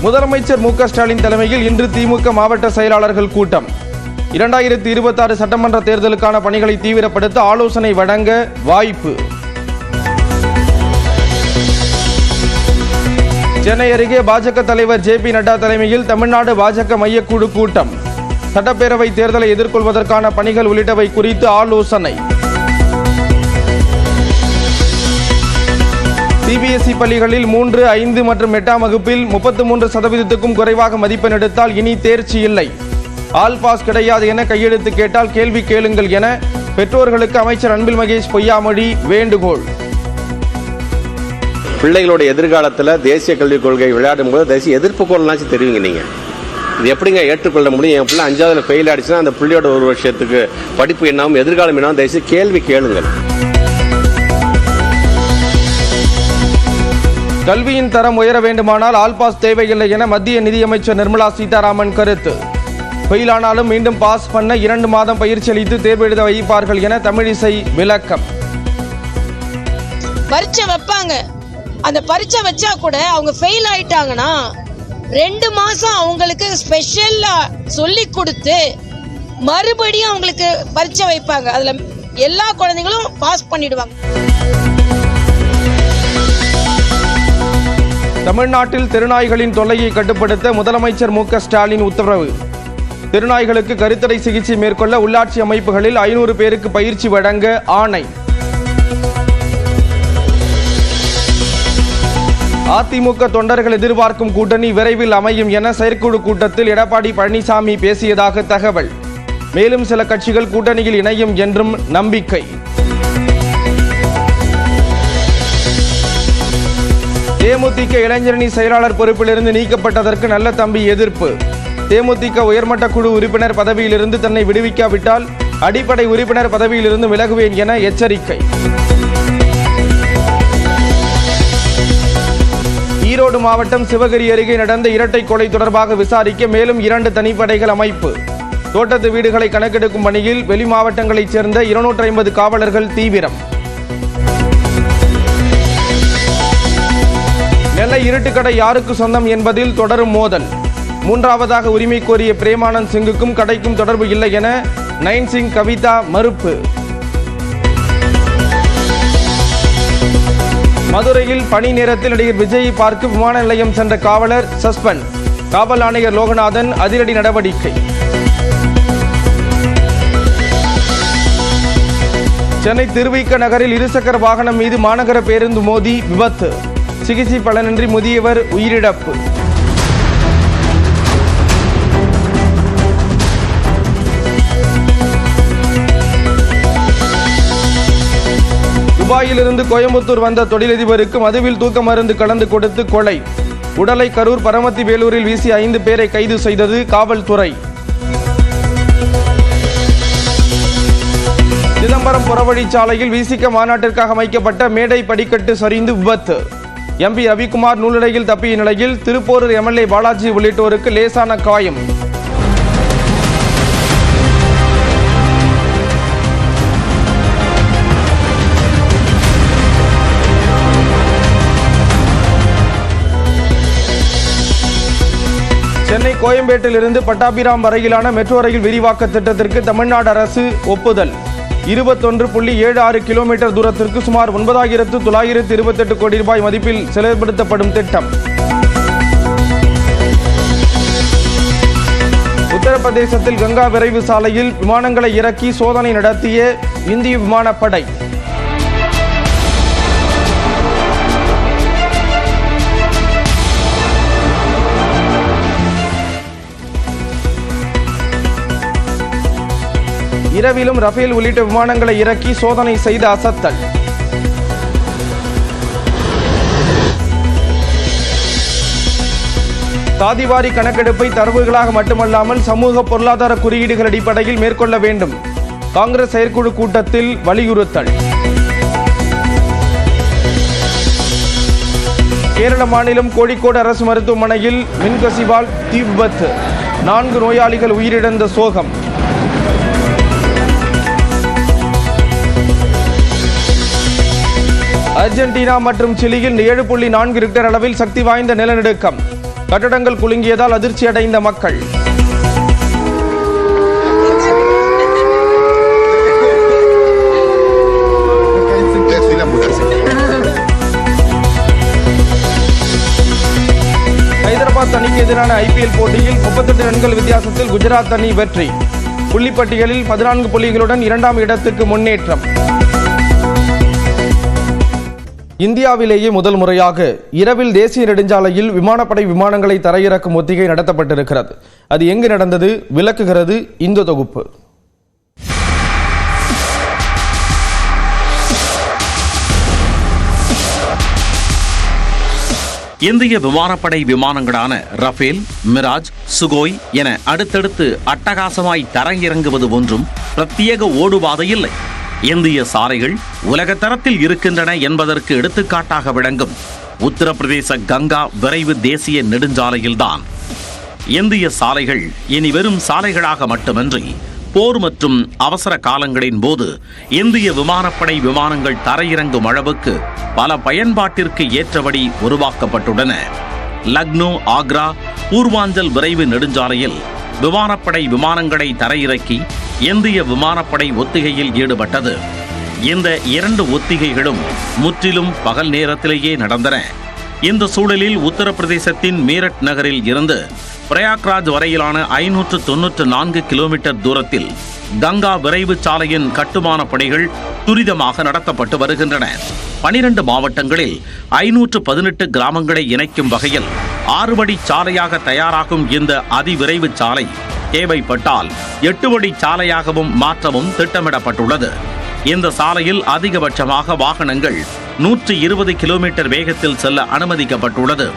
முதலமைச்சர் மு க ஸ்டாலின் தலைமையில் இன்று திமுக மாவட்ட செயலாளர்கள் கூட்டம். 2026 சட்டமன்ற தேர்தலுக்கான பணிகளை தீவிரப்படுத்த ஆலோசனை வழங்க வாய்ப்பு. சென்னை அருகே பாஜக தலைவர் ஜே.பி. நட்டா தலைமையில் தமிழ்நாடு பாஜக மையக்குழு கூட்டம். சட்டப்பேரவை தேர்தலை எதிர்கொள்வதற்கான பணிகள் உள்ளிட்டவை குறித்து ஆலோசனை. சிபிஎஸ்இ பள்ளிகளில் 3, 5 மற்றும் 8ஆம் வகுப்பில் 33% குறைவாக மதிப்பெண் எடுத்தால் இனி தேர்ச்சி இல்லை. ஆல் பாஸ் கிடையாது என கையெழுத்து கேட்டால் கேள்வி கேளுங்கள் என பெற்றோர்களுக்கு அமைச்சர் அன்பில் மகேஷ் பொய்யாமொழி வேண்டுகோள். பிள்ளைகளோட எதிர்காலத்தில் தேசிய கல்விக் கொள்கை விளையாடும் போது தேசிய எதிர்ப்பு குரல்னாச்சும் தெரிவிங்க. நீங்கள் இது எப்படிங்க ஏற்றுக்கொள்ள முடியும்? என் பிள்ளை 5ஆவதுல ஃபெயில் ஆயிடுச்சுன்னா அந்த பிள்ளையோட ஒரு வருஷத்துக்கு படிப்பு என்னாவும் எதிர்காலம் என்னாவும் தேசிய கேள்வி கேளுங்கள். கல்வியின் தரம் உயர வேண்டுமானால் ஆல் பாஸ் தேவையில்லை என மத்திய நிதியமைச்சர் நிர்மலா சீதாராமன் கருத்து. ஃபெயிலானாலும் மீண்டும் பாஸ் பண்ண 2 மாதம் பயிற்சி அளித்து தேர்வு எழுத வைப்பார்கள் என தமிழிசை விளக்கம். பரீட்சை வைப்பாங்க, அந்த பரீட்சை வச்சா கூட அவங்க ஃபெயில் ஆயிட்டாங்கன்னா 2 மாசம் அவங்களுக்கு ஸ்பெஷலா சொல்லி கொடுத்து மறுபடியும் அவங்களுக்கு பரீட்சை வைப்பாங்க. அதுல எல்லா குழந்தைகளும் பாஸ் பண்ணிடுவாங்க. தமிழ்நாட்டில் தெருநாய்களின் தொல்லையை கட்டுப்படுத்த முதலமைச்சர் மு க ஸ்டாலின் உத்தரவு. தெருநாய்களுக்கு கருத்தடை சிகிச்சை மேற்கொள்ள உள்ளாட்சி அமைப்புகளில் 500 பேருக்கு பயிற்சி வழங்க ஆணை. அதிமுக தொண்டர்கள் எதிர்பார்க்கும் கூட்டணி விரைவில் அமையும் என செயற்குழு கூட்டத்தில் எடப்பாடி பழனிசாமி பேசியதாக தகவல். மேலும் சில கட்சிகள் கூட்டணியில் இணையும் என்றும் நம்பிக்கை. தேமுதிக இளைஞரணி செயலாளர் பொறுப்பிலிருந்து நீக்கப்பட்டதற்கு நல்ல தம்பி எதிர்ப்பு. தேமுதிக உயர்மட்ட குழு உறுப்பினர் பதவியிலிருந்து தன்னை விடுவிக்காவிட்டால் அடிப்படை உறுப்பினர் பதவியிலிருந்து விலகுவேன் என எச்சரிக்கை. ஈரோடு மாவட்டம் சிவகிரி அருகே நடந்த இரட்டை கொலை தொடர்பாக விசாரிக்க மேலும் 2 தனிப்படைகள் அமைப்பு. தோட்டத்து வீடுகளை கணக்கெடுக்கும் பணியில் வெளி மாவட்டங்களைச் சேர்ந்த 250 காவலர்கள் தீவிரம். நெல்லை இருட்டுக்கடை யாருக்கு சொந்தம் என்பதில் தொடரும் மோதல். 3ஆவதாக உரிமை கோரிய பிரேமானந்த் சிங்குக்கும் கடைக்கும் தொடர்பு இல்லை என நயன் சிங் கவிதா மறுப்பு. மதுரையில் பணி நேரத்தில் நடிகர் விஜயை பார்க்க விமான நிலையம் சென்ற காவலர் சஸ்பெண்ட். காவல் ஆணையர் லோகநாதன் அதிரடி நடவடிக்கை. சென்னை திருவிக நகரில் இருசக்கர வாகனம் மீது மாநகர பேருந்து மோதி விபத்து. சிகிச்சை பலனின்றி முதியவர் உயிரிழப்பு. துபாயிலிருந்து கோயம்புத்தூர் வந்த தொழிலதிபருக்கு மதுவில் தூக்க மருந்து கலந்து கொடுத்து கொலை. உடலை கரூர் பரமத்தி வேலூரில் வீசி 5 பேரை கைது செய்தது காவல்துறை. சிதம்பரம் புறவழிச்சாலையில் விசிக மாநாட்டிற்காக அமைக்கப்பட்ட மேடை படிக்கட்டு சரிந்து விபத்து. எம்பி ரவிக்குமார் நூலிழையில் தப்பிய நிலையில் திருப்போரூர் எம்எல்ஏ பாலாஜி உள்ளிட்டோருக்கு லேசான காயம். சென்னை கோயம்பேட்டிலிருந்து பட்டாபிராம் வரையிலான மெட்ரோ ரயில் விரிவாக்க திட்டத்திற்கு தமிழ்நாடு அரசு ஒப்புதல். 21.76 கிலோமீட்டர் தூரத்திற்கு சுமார் 9,928 கோடி ரூபாய் மதிப்பில் செயல்படுத்தப்படும் திட்டம். உத்தரப்பிரதேசத்தில் கங்கா விரைவு சாலையில் விமானங்களை இறக்கி சோதனை நடத்திய இந்திய விமானப்படை. இரவிலும் ரஃபேல் உள்ளிட்ட விமானங்களை இறக்கி சோதனை செய்த அசத்தல். சாதிவாரி கணக்கெடுப்பை தரவுகளாக மட்டுமல்லாமல் சமூக பொருளாதார குறியீடுகள் அடிப்படையில் மேற்கொள்ள வேண்டும். காங்கிரஸ் செயற்குழு கூட்டத்தில் வலியுறுத்தல். கேரள மாநிலம் கோழிக்கோடு அரசு மருத்துவமனையில் மின்கசிவால் தீ விபத்து. 4 நோயாளிகள் உயிரிழந்த சோகம். அர்ஜென்டினா மற்றும் சிலியில் 7.4 ரிக்டர் அளவில் சக்தி வாய்ந்த நிலநடுக்கம். கட்டடங்கள் குலுங்கியதால் அதிர்ச்சி அடைந்த மக்கள். ஹைதராபாத் அணிக்கு எதிரான IPL போட்டியில் 38 ரன்கள் வித்தியாசத்தில் குஜராத் அணி வெற்றி. புள்ளிப்பட்டியலில் 14 புள்ளிகளுடன் 2ஆம் இடத்துக்கு முன்னேற்றம். இந்தியாவிலேயே முதல் முறையாக இரவில் தேசிய நெடுஞ்சாலையில் விமானப்படை விமானங்களை தரையிறக்கும் ஒத்திகை நடத்தப்பட்டிருக்கிறது. அது எங்கு நடந்தது விளக்குகிறது இந்த தொகுப்பு. இந்திய விமானப்படை விமானங்களான ரஃபேல், மிராஜ், சுகோய் என அடுத்தடுத்து அட்டகாசமாய் தரையிறங்குவது ஒன்றும் பிரத்யேக ஓடுபாதை இல்லை. இந்திய சாலைகள் உலக தரத்தில் இருக்கின்றன என்பதற்கு எடுத்துக்காட்டாக விளங்கும் உத்தரப்பிரதேச கங்கா விரைவு தேசிய நெடுஞ்சாலையில்தான். இந்திய சாலைகள் இனி வெறும் சாலைகளாக மட்டுமின்றி போர் மற்றும் அவசர காலங்களின் போது இந்திய விமானப்படை விமானங்கள் தரையிறங்கும் அளவுக்கு பல பயன்பாட்டிற்கு ஏற்றபடி உருவாக்கப்பட்டுள்ளன. லக்னோ, ஆக்ரா, பூர்வாஞ்சல் விரைவு நெடுஞ்சாலையில் விமானப்படை விமானங்களை தரையிறக்கி இந்திய விமானப்படை ஒத்திகையில் ஈடுபட்டது. இந்த 2 ஒத்திகைகளும் முற்றிலும் பகல் நேரத்திலேயே நடந்தன. இந்த சூழலில் உத்தரப்பிரதேசத்தின் மீரட் நகரில் இருந்து பிரயாக்ராஜ் வரையிலான 594 கிலோமீட்டர் தூரத்தில் கங்கா விரைவு சாலையின் கட்டுமான பணிகள் துரிதமாக நடத்தப்பட்டு வருகின்றன. 12 மாவட்டங்களில் 518 கிராமங்களை இணைக்கும் வகையில் 6 வழி சாலையாக தயாராகும் இந்த அதிவிரைவு சாலை தேவைப்பட்டால் 8 வழி சாலையாகவும் மாற்றவும் திட்டமிடப்பட்டுள்ளது. இந்த சாலையில் அதிகபட்சமாக வாகனங்கள் 120 கிலோமீட்டர் வேகத்தில் செல்ல அனுமதிக்கப்பட்டுள்ளது.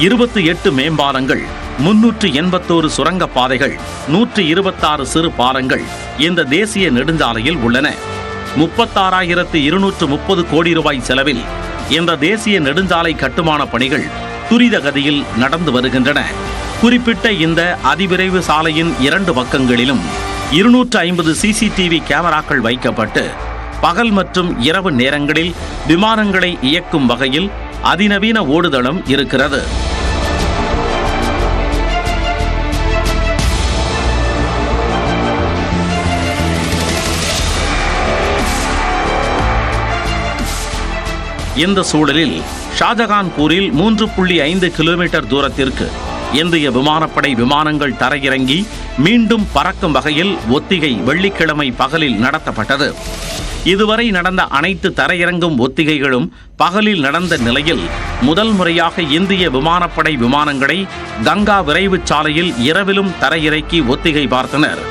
28 மேம்பாலங்கள், 381 சுரங்கப் பாதைகள், 126 சிறு பாலங்கள் இந்த தேசிய நெடுஞ்சாலையில் உள்ளன. 36,230 கோடி ரூபாய் செலவில் இந்த தேசிய நெடுஞ்சாலை கட்டுமான பணிகள் துரித கதியில் நடந்து வருகின்றன. குறிப்பிட்ட இந்த அதிவிரைவு சாலையின் 2 பக்கங்களிலும் 250 CCTV கேமராக்கள் வைக்கப்பட்டு பகல் மற்றும் இரவு நேரங்களில் விமானங்களை இயக்கும் வகையில் அதிநவீன ஓடுதளம் இருக்கிறது. இந்த சூழலில் ஷாஜகான்பூரில் 3.5 கிலோமீட்டர் தூரத்திற்கு இந்திய விமானப்படை விமானங்கள் தரையிறங்கி மீண்டும் பறக்கும் வகையில் ஒத்திகை வெள்ளிக்கிழமை பகலில் நடத்தப்பட்டது. இதுவரை நடந்த அனைத்து தரையிறங்கும் ஒத்திகைகளும் பகலில் நடந்த நிலையில் முதல் முறையாக இந்திய விமானப்படை விமானங்களை கங்கா விரைவு சாலையில் இரவிலும் தரையிறக்கி ஒத்திகை பார்த்தனர்.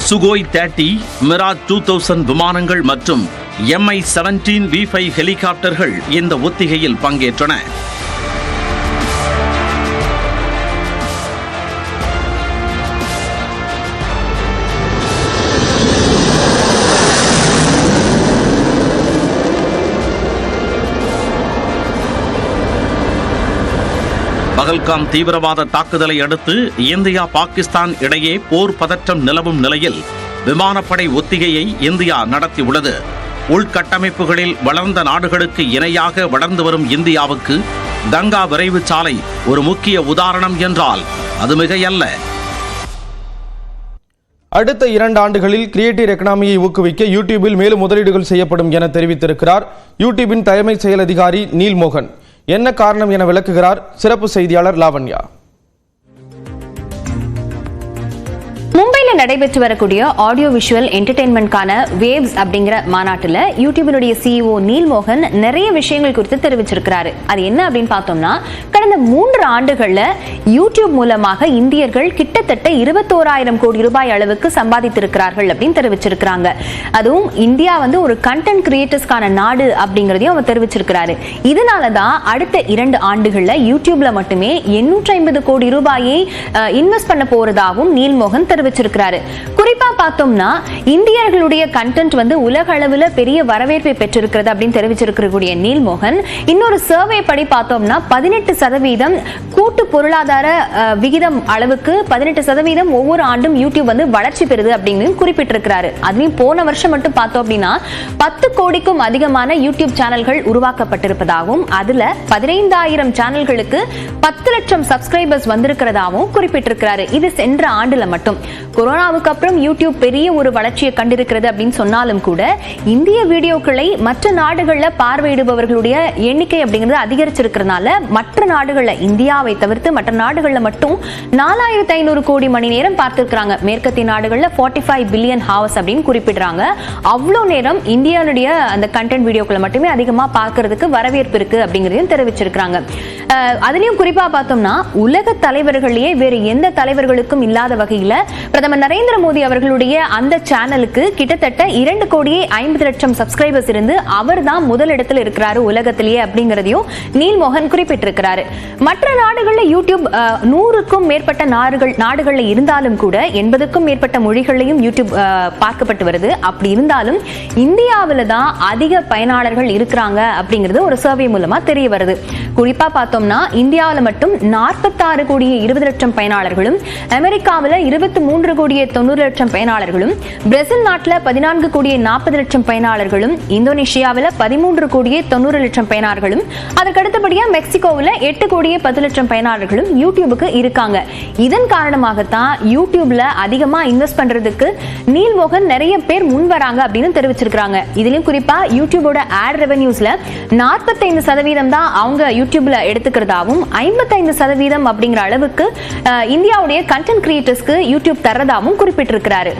சுகோய் 30, மிராஜ் 2000 விமானங்கள் மற்றும் Mi-17 V5 ஹெலிகாப்டர்கள் இந்த ஒத்திகையில் பங்கேற்றன. பகல்காம் தீவிரவாத தாக்குதலை அடுத்து இந்தியா, பாகிஸ்தான் இடையே போர் பதற்றம் நிலவும் நிலையில் விமானப்படை ஒத்திகையை இந்தியா நடத்தியுள்ளது. உள்கட்டமைப்புகளில் வளர்ந்த நாடுகளுக்கு இணையாக வளர்ந்து வரும் இந்தியாவுக்கு கங்கா விரைவு சாலை ஒரு முக்கிய உதாரணம் என்றால் அது மிகையல்ல. அடுத்த 2 ஆண்டுகளில் கிரியேட்டிவ் எக்கனாமியை ஊக்குவிக்க யூடியூபில் மேலும் முதலீடுகள் செய்யப்படும் என தெரிவித்திருக்கிறார் யூடியூபின் தலைமை செயல் அதிகாரி நீல்மோகன். என்ன காரணம் என விளக்குகிறார் சிறப்பு செய்தியாளர் லாவண்யா. மும்பையில் நடைபெற்று வரக்கூடிய ஆடியோ விஷுவல் என்டர்டெயின்மெண்ட்கான வேவ்ஸ் அப்படிங்கிற மாநாட்டில் யூடியூபினுடைய CEO நீல்மோகன் நிறைய விஷயங்கள் குறித்து தெரிவிச்சிருக்கிறாரு. அது என்ன அப்படின்னு பார்த்தோம்னா, கடந்த 3 ஆண்டுகளில் யூடியூப் மூலமாக இந்தியர்கள் கிட்டத்தட்ட 21,000 கோடி ரூபாய் அளவுக்கு சம்பாதித்திருக்கிறார்கள் அப்படின்னு தெரிவிச்சிருக்கிறாங்க. அதுவும் இந்தியா ஒரு கண்டென்ட் கிரியேட்டர்ஸ்க்கான நாடு அப்படிங்கிறதையும் அவர் தெரிவிச்சிருக்கிறாரு. இதனால தான் அடுத்த 2 ஆண்டுகளில் யூடியூப்ல மட்டுமே 850 கோடி ரூபாயை இன்வெஸ்ட் பண்ண போறதாகவும் நீல்மோகன் தெரிவிச்சிருக்கிறாரு. குறிப்பா பார்த்தோம்னா இந்தியர்களுடைய கண்டென்ட் வந்து உலக அளவுல பெரிய வரவேற்பை பெற்றிருக்கிறது அப்படின்னு தெரிவிச்சிருக்கக்கூடிய நீல்மோகன் இன்னொரு சர்வே படி பார்த்தோம்னா 18% கூட்டு பொருளாதார விகிதம் அளவுக்கு 18% ஒவ்வொரு ஆண்டும் யூடியூப் வந்து வளர்ச்சி பெறுது அப்படின்னு குறிப்பிட்டிருக்கிறாரு. அதுலயும் போன வருஷம் மட்டும் பார்த்தோம் அப்படின்னா 10 கோடிக்கும் அதிகமான யூடியூப் சேனல்கள் உருவாக்கப்பட்டிருப்பதாகவும் அதுல 15,000 சேனல்களுக்கு 10 லட்சம் சப்ஸ்கிரைபர்ஸ் வந்திருக்கிறதாகவும் குறிப்பிட்டிருக்கிறாரு. இது சென்ற ஆண்டுல மட்டும். கொரோனாவுக்கு அப்புறம் யூடியூப் பெரிய ஒரு வளர்ச்சியை கண்டிருக்கிறது அப்படின்னு சொன்னாலும் கூட இந்திய வீடியோக்களை மற்ற நாடுகள்ல பார்வையிடுபவர்களுடைய எண்ணிக்கை அப்படிங்கிறது அதிகரிச்சிருக்கிறதுனால மற்ற நாடுகள்ல இந்தியாவை தவிர்த்து மற்ற நாடுகள்ல மட்டும் 4,500 கோடி மணி நேரம் பார்த்திருக்கிறாங்க. மேற்கத்திய நாடுகள்ல 45 பில்லியன் ஹவர்ஸ் அப்படின்னு குறிப்பிடுறாங்க. அவ்வளோ நேரம் இந்தியாவுடைய அந்த கண்டென்ட் வீடியோக்களை மட்டுமே அதிகமா பார்க்கறதுக்கு வரவேற்பு இருக்கு அப்படிங்கறதையும் தெரிவிச்சிருக்காங்க. அதுலயும் குறிப்பா பார்த்தோம்னா உலக தலைவர்களையே வேறு எந்த தலைவர்களுக்கும் இல்லாத வகையில பிரதமர் நரேந்திர மோடி அவர்களுடைய அந்த சேனலுக்கு கிட்டத்தட்ட 2,50,00,000 சப்ஸ்கிரைபர்ஸ் இருந்து அவர் தான் முதலிடத்தில் இருக்கிறாரு உலகத்திலேயே அப்படிங்கறதையும் நீல்மோகன் குறிப்பிட்டிருக்கிறாரு. மற்ற நாடுகள்ல யூடியூப் 100க்கும் மேற்பட்ட நாடுகள்ல இருந்தாலும் கூட 80க்கும் மேற்பட்ட மொழிகளையும் யூடியூப் பார்க்கப்பட்டு வருது. அப்படி இருந்தாலும் இந்தியாவில தான் அதிக பயனாளர்கள் இருக்கிறாங்க அப்படிங்கிறது ஒரு சர்வே மூலமா தெரிய வருது. குறிப்பா பார்த்தோம்னா இந்தியாவில் மட்டும் 46 கோடியே 20 லட்சம் பயனாளர்களும், அமெரிக்காவில் 23 கோடியே 90 லட்சம் பயனாளர்களும், பிரேசில் நாட்டில் 14 கோடியே 40 லட்சம் பயனாளர்களும், இந்தோனேஷியாவில் 13 கோடியே 90 லட்சம் பயனாளர்களும், அதற்கு அடுத்தபடியா மெக்சிகோவில் 8 கோடியே 10 லட்சம் பயனாளர்களும் யூடியூபுக்கு இருக்காங்க. இதன் காரணமாகத்தான் யூடியூப்ல அதிகமா இன்வெஸ்ட் பண்றதுக்கு நீல்மோகன் நிறைய பேர் முன் வராங்க அப்படின்னு தெரிவிச்சிருக்காங்க. இதுலயும் குறிப்பா யூடியூபோட ஆட் ரெவென்யூஸ்ல 45% தான் அவங்க யூடியூப்ல எடுத்துக்கிறதாவும் 55% அப்படிங்கிற அளவுக்கு இந்தியாவுடைய கண்டென்ட் கிரியேட்டர்ஸ்க்கு யூடியூப் தர்றதாவும் குறிப்பிட்டிருக்கிறாரு.